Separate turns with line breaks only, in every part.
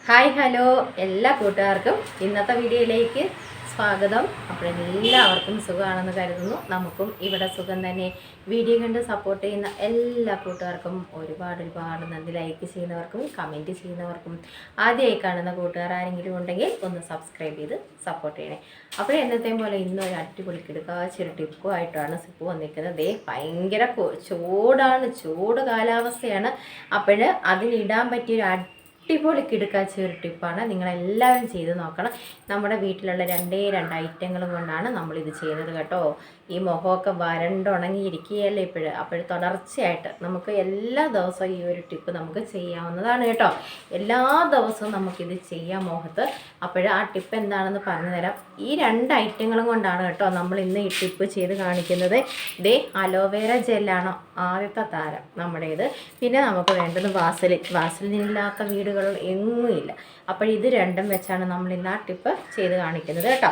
Hi hello എല്ലാ കൂട്ടുകാർക്കും ഇന്നത്തെ വീഡിയോയിലേക്ക് സ്വാഗതം. അപ്പോൾ എല്ലാവർക്കും സുഖമാണെന്ന് കരുതുന്നു. നമുക്കും ഇവിടെ സുഖം തന്നെ. വീഡിയോ കണ്ട് സപ്പോർട്ട് ചെയ്യുന്ന എല്ലാ കൂട്ടുകാർക്കും ഒരുപാട് നന്ദി. ലൈക്ക് ചെയ്യുന്നവർക്കും കമൻറ്റ് ചെയ്യുന്നവർക്കും ആദ്യമായി കാണുന്ന കൂട്ടുകാർ ആരെങ്കിലും ഉണ്ടെങ്കിൽ ഒന്ന് സബ്സ്ക്രൈബ് ചെയ്ത് സപ്പോർട്ട് ചെയ്യണേ. അപ്പോൾ എന്നത്തെയും പോലെ ഇന്നൊരു അടിപൊളി കിടക്കാച്ചൊരു ടിപ്പുമായിട്ടാണ് സിപ്പു വന്നിരിക്കുന്നത്. ഭയങ്കര ചൂട് കാലാവസ്ഥയാണ്. അപ്പോൾ അതിനിടാൻ പറ്റിയൊരു അടിപൊളി കിടുക്കാച്ച ഒരു ടിപ്പാണ്. നിങ്ങളെല്ലാവരും ചെയ്ത് നോക്കണം. നമ്മുടെ വീട്ടിലുള്ള രണ്ടേ ഐറ്റങ്ങളും കൊണ്ടാണ് നമ്മളിത് ചെയ്യുന്നത് കേട്ടോ. ഈ മുഖമൊക്കെ വരണ്ടുണങ്ങിയിരിക്കുകയല്ലേ ഇപ്പോഴും. അപ്പോൾ തുടർച്ചയായിട്ട് നമുക്ക് എല്ലാ ദിവസവും ഈ ഒരു ടിപ്പ് നമുക്ക് ചെയ്യാവുന്നതാണ് കേട്ടോ. എല്ലാ ദിവസവും നമുക്കിത് ചെയ്യാം മുഖത്ത്. അപ്പോൾ ആ ടിപ്പ് എന്താണെന്ന് പറഞ്ഞു തരാം. ഈ ഐറ്റങ്ങളും കൊണ്ടാണ് കേട്ടോ നമ്മൾ ഇന്ന് ഈ ടിപ്പ് ചെയ്ത് കാണിക്കുന്നത്. ഇതേ അലോവേര ജെല്ലാണ് ആദ്യത്തെ താരം നമ്മുടേത്. പിന്നെ നമുക്ക് വേണ്ടത് വാസലിൻ ഇല്ലാത്ത വീടുകൾ എങ്ങുമില്ല. അപ്പോൾ ഇത് രണ്ടും വെച്ചാണ് നമ്മൾ ഇന്ന് ആ ടിപ്പ് ചെയ്ത് കാണിക്കുന്നത് കേട്ടോ.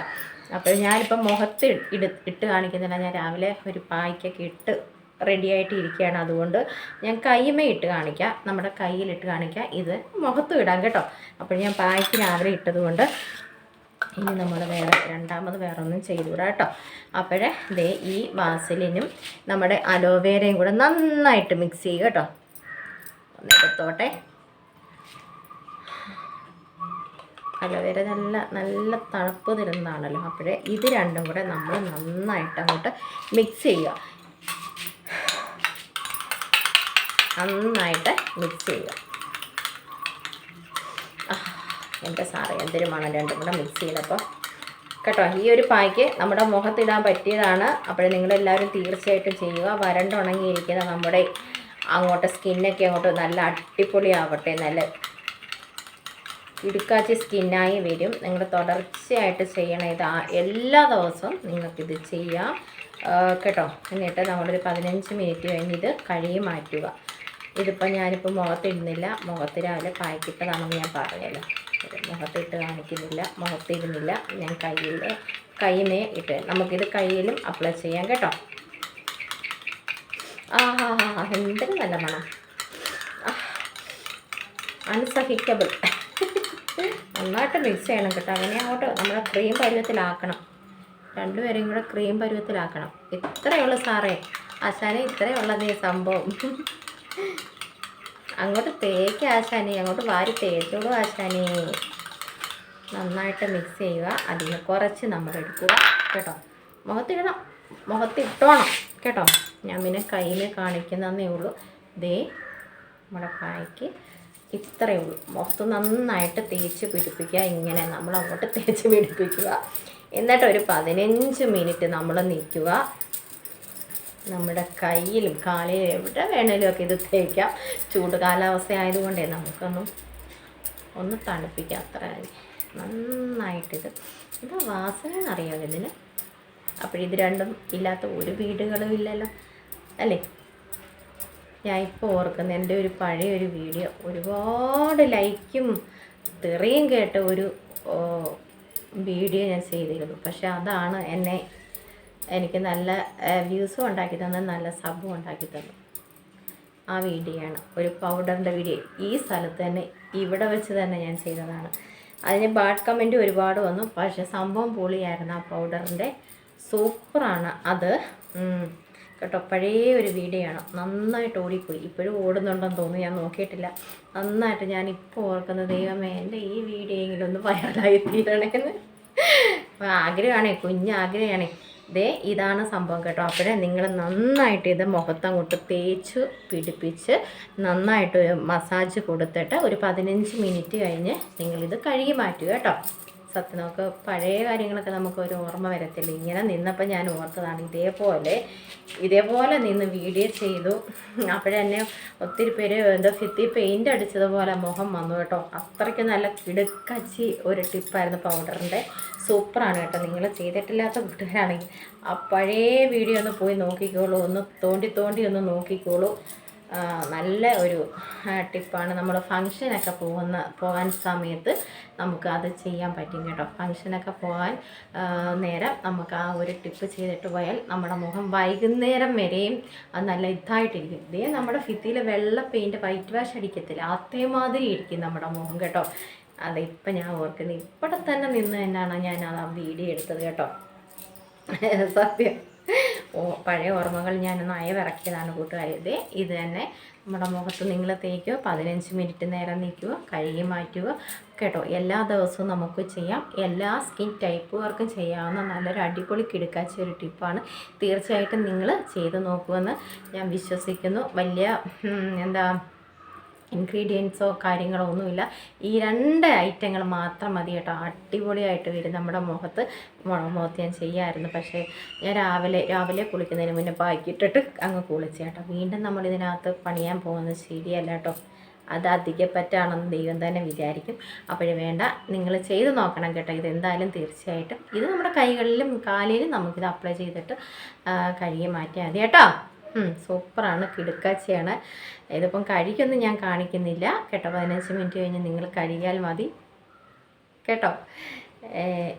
അപ്പോൾ ഞാനിപ്പോൾ മുഖത്ത് ഇട്ട് കാണിക്കുന്നില്ല. ഞാൻ രാവിലെ ഒരു പായ്ക്കൊക്കെ ഇട്ട് റെഡിയായിട്ട് ഇരിക്കുകയാണ്. അതുകൊണ്ട് ഞാൻ കൈമേ ഇട്ട് കാണിക്കാം, നമ്മുടെ കയ്യിലിട്ട് കാണിക്കാം. ഇത് മുഖത്തും ഇടാം കേട്ടോ. അപ്പോൾ ഞാൻ പായ്ക്ക് രാവിലെ ഇട്ടതുകൊണ്ട് ഇനി നമ്മൾ രണ്ടാമത് വേറെ ഒന്നും ചെയ്തുകൂടാ കേട്ടോ. അപ്പോഴേ ദേ ഈ വാസലിനും നമ്മുടെ അലോവേരയും കൂടെ നന്നായിട്ട് മിക്സ് ചെയ്യുക കേട്ടോ. ഒന്നെടുത്തോട്ടെ. അലോവേര നല്ല തണുപ്പ് തരുന്നതാണല്ലോ. അപ്പോഴേ ഇത് രണ്ടും കൂടെ നമ്മൾ നന്നായിട്ട് അങ്ങോട്ട് മിക്സ് ചെയ്യുക. നന്നായിട്ട് മിക്സ് ചെയ്യുക. എൻ്റെ സാറേ എന്തൊരു മണം രണ്ടും കൂടെ മിക്സ് ചെയ്തപ്പോൾ കേട്ടോ. ഈ ഒരു പായ്ക്ക് നമ്മുടെ മുഖത്തിടാൻ പറ്റിയതാണ്. അപ്പോൾ നിങ്ങളെല്ലാവരും തീർച്ചയായിട്ടും ചെയ്യുക. വരണ്ടുണങ്ങിയിരിക്കുന്ന നമ്മുടെ അങ്ങോട്ട് സ്കിന്നൊക്കെ അങ്ങോട്ട് നല്ല അടിപൊളിയാവട്ടെ. നല്ല ഇടുക്കാച്ചി സ്കിന്നായി വരും. നിങ്ങൾ തുടർച്ചയായിട്ട് ചെയ്യണം. ഇത് എല്ലാ ദിവസവും നിങ്ങൾക്കിത് ചെയ്യാം കേട്ടോ. എന്നിട്ട് നമ്മളൊരു 15 മിനിറ്റ് കഴിഞ്ഞ് ഇത് കഴുകി മാറ്റുക. ഇതിപ്പോൾ ഞാനിപ്പോൾ മുഖത്തിടുന്നില്ല. മുഖത്ത് രാവിലെ പായ്ക്കിട്ടതാണെന്ന് ഞാൻ പറഞ്ഞല്ലോ. മുഖത്തിട്ട് കാണിക്കുന്നില്ല, മുഖത്തിടുന്നില്ല. ഞാൻ കയ്യിമേ ഇട്ട് നമുക്കിത് കയ്യിലും അപ്ലൈ ചെയ്യാം കേട്ടോ. എന്തൊരു നല്ല മണം, അൺസഹിക്കബിൾ. നന്നായിട്ട് മിക്സ് ചെയ്യണം കേട്ടോ. അങ്ങനെ അങ്ങോട്ട് നമ്മുടെ ക്രീം പരുവത്തിലാക്കണം. രണ്ടുപേരെയും കൂടെ ക്രീം പരുവത്തിലാക്കണം. ഇത്രയുള്ളൂ സാറേ, ആശാനെ ഇത്രയുള്ളതേ സംഭവം. അങ്ങോട്ട് തേക്ക് ആശാനെ, അങ്ങോട്ട് വാരി തേച്ചോളൂ ആശാനെ. നന്നായിട്ട് മിക്സ് ചെയ്യുക. അതിന് കുറച്ച് നമ്മൾ എടുക്കുക കേട്ടോ. മുഖത്തിട്ടോണം കേട്ടോ. ഞാൻ പിന്നെ കയ്യിൽ കാണിക്കുന്നതേ ഉള്ളൂ. ദേ നമ്മുടെ പായ്ക്ക് ഇത്രയേ ഉള്ളൂ. മുഖത്ത് നന്നായിട്ട് തേച്ച് പിടിപ്പിക്കുക. ഇങ്ങനെ നമ്മൾ അങ്ങോട്ട് തേച്ച് പിടിപ്പിക്കുക. എന്നിട്ട് ഒരു 15 മിനിറ്റ് നമ്മൾ നിൽക്കുക. നമ്മുടെ കയ്യിലും കാലിലും എവിടെ വേണേലും ഒക്കെ ഇത് തേക്കാം. ചൂട് കാലാവസ്ഥ ആയതുകൊണ്ടേ ഒന്ന് തണുപ്പിക്കാം. അത്ര നന്നായിട്ടിത് വാസനയെന്നറിയാം ഇതിന്. അപ്പോഴിത് രണ്ടും ഇല്ലാത്ത ഒരു വീടുകളും ഇല്ലല്ലോ അല്ലേ. ഞാൻ ഇപ്പോൾ ഓർക്കുന്നത് എൻ്റെ ഒരു പഴയൊരു വീഡിയോ ഒരുപാട് ലൈക്കും തെറിയും കേട്ട ഒരു വീഡിയോ ഞാൻ ചെയ്തിരുന്നു. പക്ഷെ അതാണ് എനിക്ക് നല്ല വ്യൂസും ഉണ്ടാക്കി തന്നത്, നല്ല സബും ഉണ്ടാക്കി തന്നു. ആ വീഡിയോ ആണ് ഒരു പൗഡറിൻ്റെ വീഡിയോ. ഈ സ്ഥലത്ത് തന്നെ ഇവിടെ വെച്ച് തന്നെ ഞാൻ ചെയ്തതാണ്. അതിന് ബാഡ് കമൻറ്റ് ഒരുപാട് വന്നു. പക്ഷെ സംഭവം പൊളിയായിരുന്നു. ആ പൗഡറിൻ്റെ സൂപ്പറാണ് അത് കേട്ടോ. പഴയ ഒരു വീഡിയോ ആണ്. നന്നായിട്ട് ഓടിപ്പോയി. ഇപ്പോഴും ഓടുന്നുണ്ടെന്ന് തോന്നുന്നു, ഞാൻ നോക്കിയിട്ടില്ല. നന്നായിട്ട് ഞാനിപ്പോൾ ഓർക്കുന്നത്, ദൈവമേ എൻ്റെ ഈ വീഡിയോ എങ്കിലും ഒന്ന് വൈറലായി തീരണേന്ന് ആഗ്രഹമാണേ, കുഞ്ഞാഗ്രഹമാണേ. ഇതാണ് സംഭവം കേട്ടോ. അപ്പോഴേ നിങ്ങൾ നന്നായിട്ട് ഇത് മുഖത്തങ്ങോട്ട് തേച്ച് പിടിപ്പിച്ച് നന്നായിട്ട് മസാജ് കൊടുത്തിട്ട് ഒരു 15 മിനിറ്റ് കഴിഞ്ഞ് നിങ്ങളിത് കഴുകി മാറ്റുക കേട്ടോ. സത്യം നമുക്ക് പഴയ കാര്യങ്ങളൊക്കെ നമുക്ക് ഒരു ഓർമ്മ വരത്തില്ല. ഇങ്ങനെ നിന്നപ്പോൾ ഞാൻ ഓർത്തതാണ്. ഇതേപോലെ നിന്ന് വീഡിയോ ചെയ്തു. അപ്പോഴെന്നെ ഒത്തിരി പേര് ഭിത്തി പെയിൻ്റ് അടിച്ചതുപോലെ മുഖം വന്നു കേട്ടോ. അത്രയ്ക്ക് നല്ല കിടുക്കച്ചി ഒരു ടിപ്പായിരുന്നു പൗഡറിൻ്റെ. സൂപ്പറാണ് കേട്ടോ. നിങ്ങൾ ചെയ്തിട്ടില്ലാത്ത കൂട്ടുകാരാണെങ്കിൽ ആ പഴയ വീഡിയോ ഒന്ന് പോയി നോക്കിക്കോളൂ. ഒന്ന് തോണ്ടി ഒന്ന് നോക്കിക്കോളൂ. നല്ല ഒരു ടിപ്പാണ്. നമ്മൾ ഫങ്ഷനൊക്കെ പോകാൻ സമയത്ത് നമുക്ക് അത് ചെയ്യാൻ പറ്റും കേട്ടോ. ഫങ്ഷനൊക്കെ പോകാൻ നേരം നമുക്ക് ആ ഒരു ടിപ്പ് ചെയ്തിട്ട് പോയാൽ നമ്മുടെ മുഖം വൈകുന്നേരം വരെയും അത് നല്ല ഇതായിട്ടിരിക്കും. ഇതേ നമ്മുടെ ഭിത്തിയിൽ വെള്ള പെയിൻറ്റ് വൈറ്റ് വാഷ് അടിക്കത്തില്ല, അതേമാതിരി ഇരിക്കും നമ്മുടെ മുഖം കേട്ടോ. അത് ഇപ്പം ഞാൻ ഓർക്കുന്നത് ഇവിടെ തന്നെ നിന്ന് തന്നെയാണ് ഞാൻ ആ വീഡിയോ എടുത്തത് കേട്ടോ. സത്യം പഴയ ഓർമ്മകൾ ഞാനൊന്ന് അയവിറക്കിയതാണ് കൂട്ടുകാരെ. ഇത് തന്നെ നമ്മുടെ മുഖത്ത് നിങ്ങൾ തേക്കുക, 15 മിനിറ്റ് നേരം നിൽക്കുക, കഴുകി മാറ്റുക കേട്ടോ. എല്ലാ ദിവസവും നമുക്ക് ചെയ്യാം. എല്ലാ സ്കിൻ ടൈപ്പുകാർക്കും ചെയ്യാവുന്ന നല്ലൊരു അടിപൊളി കിടുക്കാച്ച ഒരു ടിപ്പാണ്. തീർച്ചയായിട്ടും നിങ്ങൾ ചെയ്ത് നോക്കുമെന്ന് ഞാൻ വിശ്വസിക്കുന്നു. വലിയ ഇൻഗ്രീഡിയൻസോ കാര്യങ്ങളോ ഒന്നുമില്ല. ഈ 2 ഐറ്റങ്ങൾ മാത്രം മതി കേട്ടോ. അടിപൊളിയായിട്ട് വരും നമ്മുടെ മുഖത്ത്. മുഖത്ത് ഞാൻ ചെയ്യാമായിരുന്നു, പക്ഷേ ഞാൻ രാവിലെ കുളിക്കുന്നതിന് മുന്നേ പാക്കിയിട്ടിട്ട് അങ്ങ് കുളിച്ചു കേട്ടോ. വീണ്ടും നമ്മളിതിനകത്ത് പണിയാൻ പോകുന്നത് ശരിയല്ല കേട്ടോ. അത് അധികപ്പറ്റാണെന്ന് ദൈവം തന്നെ വിചാരിക്കും. അപ്പോഴേ വേണ്ട, നിങ്ങൾ ചെയ്ത് നോക്കണം കേട്ടോ. ഇതെന്തായാലും തീർച്ചയായിട്ടും ഇത് നമ്മുടെ കൈകളിലും കാലിലും നമുക്കിത് അപ്ലൈ ചെയ്തിട്ട് കഴുകി മാറ്റിയാൽ മതി കേട്ടോ. സൂപ്പറാണ്, കിടുക്കാച്ചയാണ്. ഇതിപ്പം കഴുകിയൊന്നും ഞാൻ കാണിക്കുന്നില്ല കേട്ടോ. 15 മിനിറ്റ് കഴിഞ്ഞ് നിങ്ങൾ കഴുകിയാൽ മതി കേട്ടോ.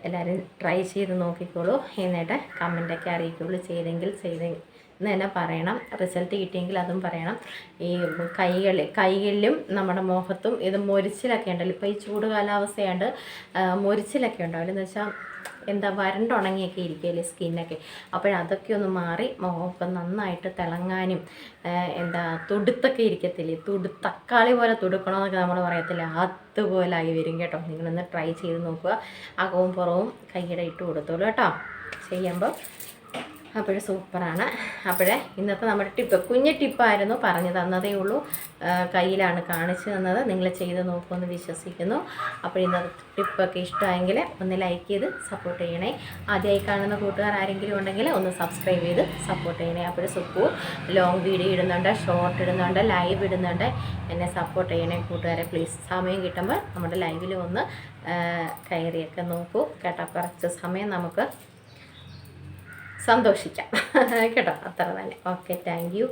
എല്ലാവരും ട്രൈ ചെയ്ത് നോക്കിക്കോളൂ, എന്നിട്ട് കമൻറ്റൊക്കെ അറിയിക്കുള്ളൂ. ചെയ്തെന്ന് തന്നെ പറയണം. റിസൾട്ട് കിട്ടിയെങ്കിൽ അതും പറയണം. ഈ കൈകളിലും നമ്മുടെ മുഖത്തും ഇത് മൊരിച്ചിലൊക്കെ ഉണ്ടല്ലോ. ഇപ്പോൾ ഈ ചൂട് കാലാവസ്ഥയാണ്ട് മൊരിച്ചിലൊക്കെ ഉണ്ടാവില്ല. എന്ന് വെച്ചാൽ വരണ്ടുണങ്ങിയൊക്കെ ഇരിക്കുകയല്ലേ സ്കിന്നൊക്കെ. അപ്പോഴതൊക്കെ ഒന്ന് മാറി മുഖമൊക്കെ നന്നായിട്ട് തിളങ്ങാനും തുടുത്തൊക്കെ ഇരിക്കത്തില്ലേ, തക്കാളി പോലെ തുടുക്കണമെന്നൊക്കെ നമ്മൾ പറയത്തില്ല, അതുപോലെ ആയി വരും കേട്ടോ. നിങ്ങളൊന്ന് ട്രൈ ചെയ്ത് നോക്കുക. അകവും പുറവും കൈയുടെ ഇട്ട് കൊടുത്തോളൂ കേട്ടോ ചെയ്യുമ്പോൾ. അപ്പോഴേ സൂപ്പറാണ്. അപ്പോഴേ ഇന്നത്തെ നമ്മുടെ ടിപ്പ് കുഞ്ഞ് ടിപ്പായിരുന്നു, പറഞ്ഞു തന്നതേ ഉള്ളൂ. കയ്യിലാണ് കാണിച്ചു തന്നത്. നിങ്ങൾ ചെയ്ത് നോക്കുമെന്ന് വിശ്വസിക്കുന്നു. അപ്പോൾ ഇന്നത്തെ ടിപ്പൊക്കെ ഇഷ്ടമായെങ്കിൽ ഒന്ന് ലൈക്ക് ചെയ്ത് സപ്പോർട്ട് ചെയ്യണേ. ആദ്യമായി കാണുന്ന കൂട്ടുകാർ ആരെങ്കിലും ഉണ്ടെങ്കിൽ ഒന്ന് സബ്സ്ക്രൈബ് ചെയ്ത് സപ്പോർട്ട് ചെയ്യണേ. അപ്പോഴേ സുപ്പു ലോങ് വീഡിയോ ഇടുന്നുണ്ട്, ഷോർട്ട് ഇടുന്നുണ്ട്, ലൈവ് ഇടുന്നുണ്ട്. എന്നെ സപ്പോർട്ട് ചെയ്യണേ കൂട്ടുകാരെ പ്ലീസ്. സമയം കിട്ടുമ്പോൾ നമ്മുടെ ലൈവിൽ ഒന്ന് കയറിയൊക്കെ നോക്കൂ കേട്ടോ. കുറച്ച് സമയം നമുക്ക് സന്തോഷിക്കാം കേട്ടോ. അത്ര തന്നെ. Okay, thank you.